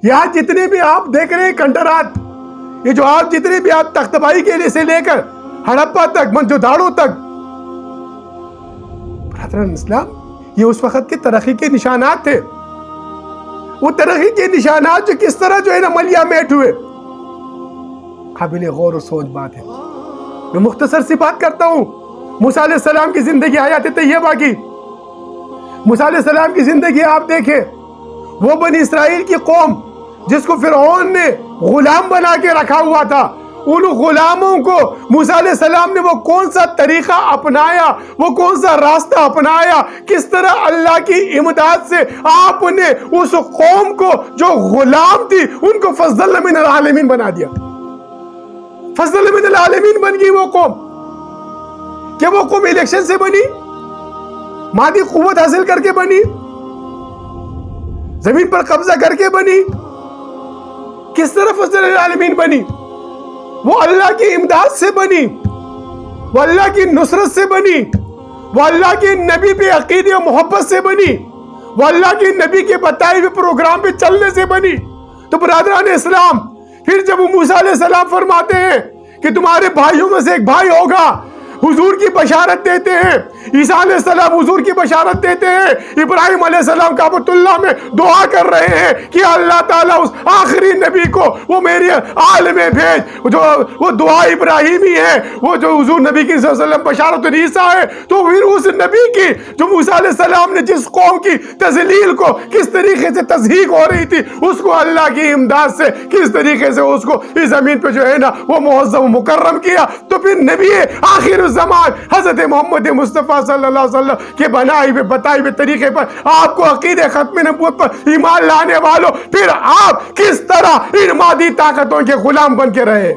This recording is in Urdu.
یہاں جتنے بھی آپ دیکھ رہے ہیں کنٹرات، یہ جو آپ جتنے بھی آپ تختبائی کے لیے سے لے کر ہڑپا تک، منجوداڑو تک، برادران اسلام، یہ اس وقت کے ترقی کے نشانات تھے. وہ ترقی کے نشانات جو کس طرح جو ہے نا ملیا میٹ ہوئے، قابل غور و سوچ بات ہے. میں مختصر سی بات کرتا ہوں. موسیٰ علیہ السلام کی زندگی حیات طیبہ کی، موسیٰ علیہ السلام کی زندگی آپ دیکھیں. وہ بنی اسرائیل کی قوم جس کو فرعون نے غلام بنا کے رکھا ہوا تھا، ان غلاموں کو موسیٰ علیہ السلام نے وہ کون سا طریقہ اپنایا، وہ کون سا راستہ اپنایا، کس طرح اللہ کی امداد سے آپ نے اس قوم کو جو غلام تھی ان کو فضل من العالمین بنا دیا. فضل من العالمین بن گئی وہ قوم. کہ وہ قوم الیکشن سے بنی، مادی قوت حاصل کر کے بنی، زمین پر قبضہ کر کے بنی؟ کس طرح فضل العالمین بنی؟ وہ اللہ کی امداد سے بنی، وہ اللہ کی نصرت سے بنی، وہ اللہ کے نبی پہ عقیدے و محبت سے بنی، وہ اللہ کے نبی کے بتائے ہوئے پروگرام پہ چلنے سے بنی. تو برادران اسلام، پھر جب وہ موسیٰ علیہ السلام فرماتے ہیں کہ تمہارے بھائیوں میں سے ایک بھائی ہوگا، حضور کی بشارت دیتے ہیں. عیسیٰ علیہ السلام حضور کی بشارت دیتے ہیں. ابراہیم علیہ السلام کعبۃ اللہ میں دعا کر رہے ہیں کہ اللہ تعالیٰ اس آخری نبی کو وہ میری آل میں بھیج. جو وہ دعا ابراہیمی ہے، وہ جو حضور نبی کی صلی اللہ علیہ وسلم بشارت عیسیٰ ہے. تو پھر اس نبی کی جو موسیٰ علیہ السلام نے جس قوم کی تذلیل کو کس طریقے سے تضحیق ہو رہی تھی، اس کو اللہ کی امداد سے کس طریقے سے اس کو اس زمین پہ جو ہے نا وہ معظم و مکرم کیا. تو پھر نبی آخر زمان حضرت محمد مصطفیٰ صلی اللہ علیہ وسلم کے بنائے ہوئے بتائے ہوئے طریقے پر آپ کو عقیدے ختم نبوت پر ایمان لانے والوں، پھر آپ کس طرح ان مادی طاقتوں کے غلام بن کے رہے؟